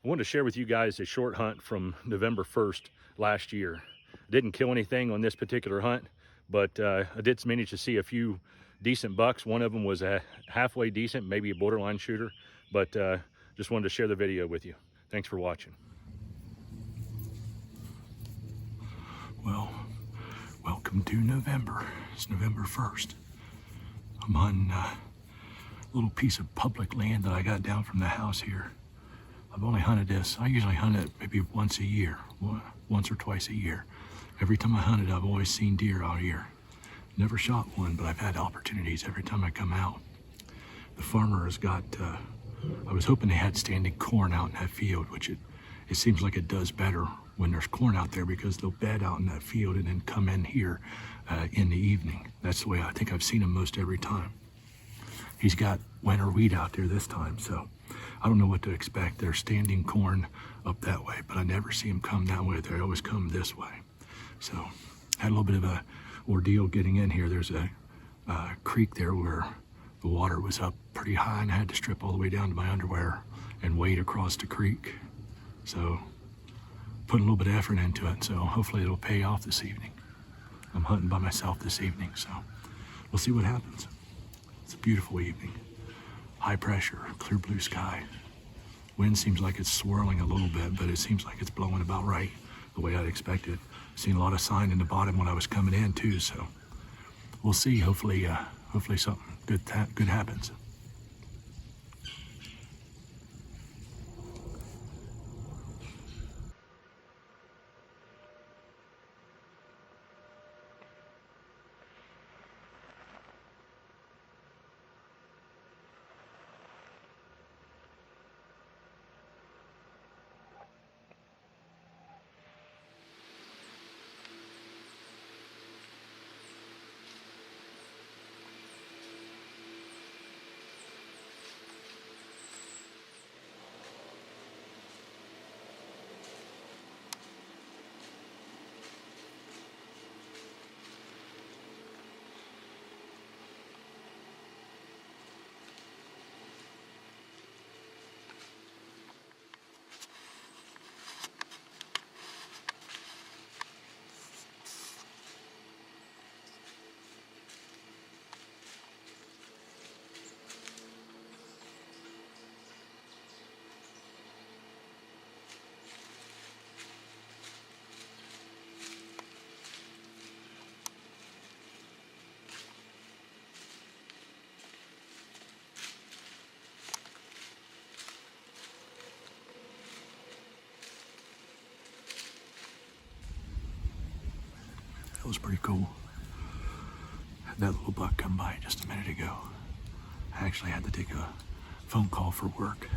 I wanted to share with you guys a short hunt from November 1st last year. Didn't kill anything on this particular hunt, but I did manage to see a few decent bucks. One of them was a halfway decent, maybe a borderline shooter, but just wanted to share the video with you. Thanks for watching. Well, welcome to November. It's November 1st. I'm on a little piece of public land that I got down from the house here. I've only hunted this. I usually hunt it maybe once a year, once or twice a year. Every time I hunted, I've always seen deer out here. Never shot one, but I've had opportunities every time I come out. The farmer has got, I was hoping they had standing corn out in that field, which it seems like it does better when there's corn out there because they'll bed out in that field and then come in here in the evening. That's the way I think I've seen him most every time. He's got winter wheat out there this time, so I don't know what to expect. There's standing corn up that way, but I never see them come that way. They always come this way. So had a little bit of a ordeal getting in here. There's a creek there where the water was up pretty high and I had to strip all the way down to my underwear and wade across the creek. So put a little bit of effort into it, so hopefully it'll pay off this evening. I'm hunting by myself this evening, so we'll see what happens. It's a beautiful evening. High pressure, clear blue sky. Wind seems like it's swirling a little bit, but it seems like it's blowing about right, the way I'd expected. Seen a lot of sign in the bottom when I was coming in too, so we'll see. Hopefully something good happens. That was pretty cool. Had that little buck come by just a minute ago. I actually had to take a phone call for work.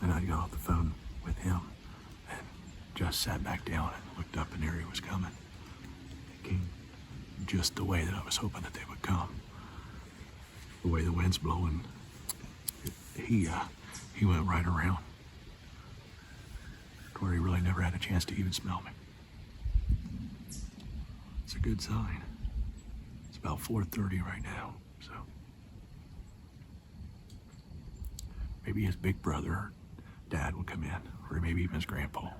And I got off the phone with him and just sat back down and looked up and there he was coming. It came just the way that I was hoping that they would come. The way the wind's blowing, he went right around to where he really never had a chance to even smell me. It's a good sign. It's about 4:30 right now, so maybe his big brother or dad will come in, or maybe even his grandpa.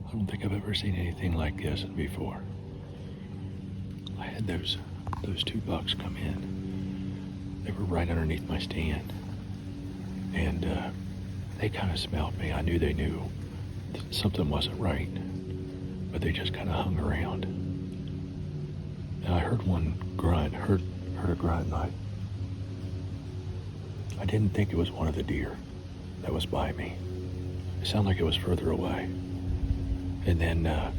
I don't think I've ever seen anything like this before. I had those two bucks come in. They were right underneath my stand. And they kind of smelled me. I knew they knew something wasn't right. But they just kind of hung around. And I heard one grunt, heard a grunt, and I didn't think it was one of the deer that was by me. It sounded like it was further away. And then I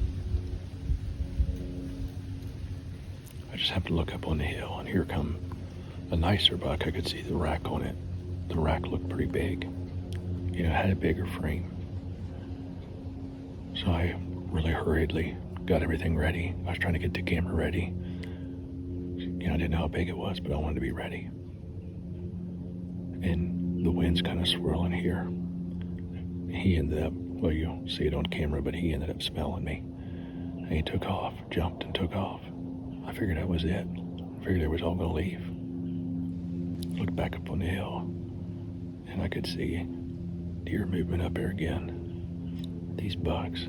just happened to look up on the hill, and here come a nicer buck. I could see the rack on it. The rack looked pretty big. You know, it had a bigger frame. So I really hurriedly got everything ready. I was trying to get the camera ready. You know, I didn't know how big it was, but I wanted to be ready. And the wind's kind of swirling here. He ended up, well, you'll see it on camera, but he ended up smelling me. And he took off, jumped and took off. I figured that was it. I figured it was all gonna leave. Looked back up on the hill, and I could see deer movement up there again. These bucks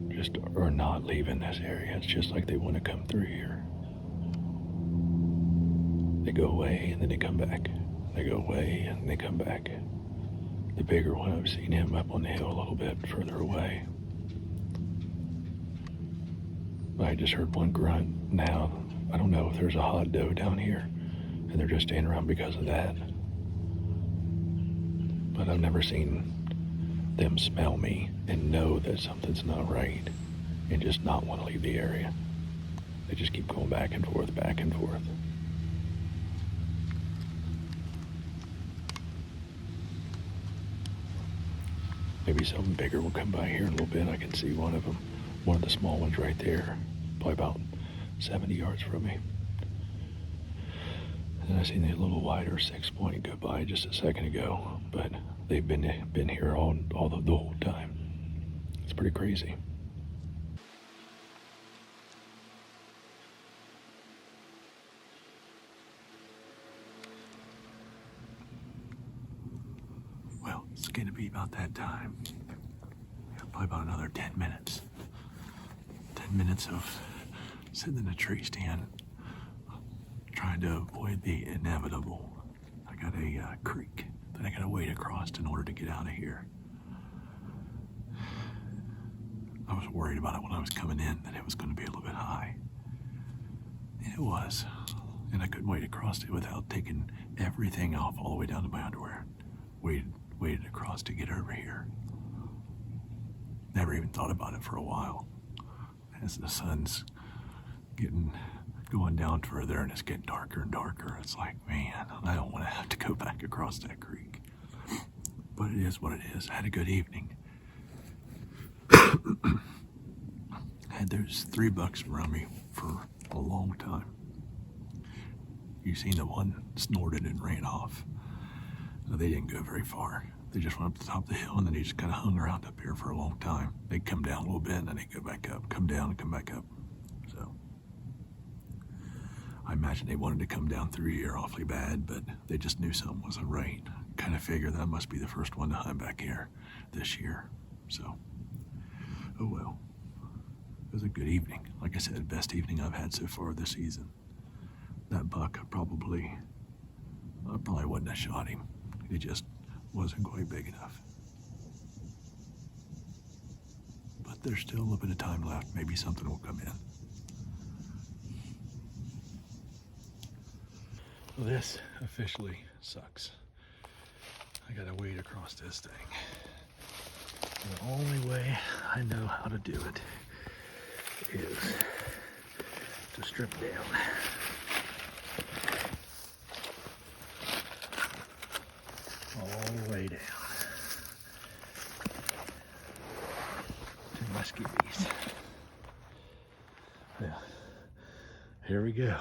just are not leaving this area. It's just like they want to come through here. They go away and then they come back. They go away and they come back. The bigger one, I've seen him up on the hill a little bit further away. I just heard one grunt. Now, I don't know if there's a hot doe down here and they're just staying around because of that. But I've never seen them smell me and know that something's not right and just not want to leave the area. They just keep going back and forth, back and forth. Maybe something bigger will come by here in a little bit. I can see one of them, one of the small ones right there, probably about 70 yards from me. And I seen a little wider 6-point go by just a second ago, but they've been here all the whole time. It's pretty crazy. Well, it's going to be about that time. Probably about another 10 minutes. 10 minutes of sitting in a tree stand, trying to avoid the inevitable. I got a creek that I got to wade across in order to get out of here. I was worried about it when I was coming in, that it was going to be a little bit high. And it was. And I couldn't wade across it without taking everything off all the way down to my underwear. Waded across to get over here. Never even thought about it for a while. As the sun's going down further and it's getting darker and darker, it's like, man, I don't want to have to go back across that creek. But it is what it is. I had a good evening. Had those 3 bucks around me for a long time. You seen the one snorted and ran off. No, they didn't go very far. They just went up the top of the hill and then they just kind of hung around up here for a long time. They'd come down a little bit and then they'd go back up, come down and come back up. So I imagine they wanted to come down through here awfully bad, but they just knew something wasn't right. Kind of figured that must be the first one to hunt back here this year. So, oh well. It was a good evening. Like I said, best evening I've had so far this season. That buck, I probably wouldn't have shot him. It just wasn't quite big enough. But there's still a little bit of time left. Maybe something will come in. Well, this officially sucks. I gotta wade across this thing. The only way I know how to do it is to strip down. All the way down to my skivvies. Yeah, here we go.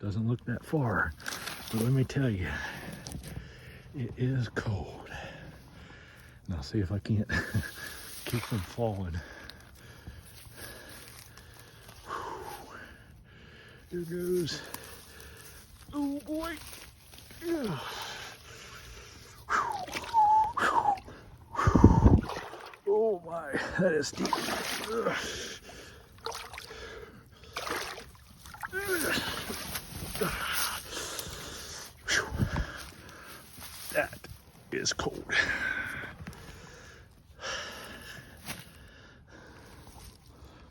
Doesn't look that far, but let me tell you, it is cold. Now see if I can't keep from falling. Here goes. Oh boy. Yeah. my, that is deep. Ugh. Whew. That is cold.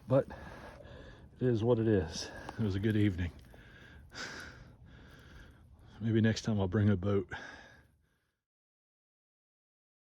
But it is what it is. It was a good evening. Maybe next time I'll bring a boat.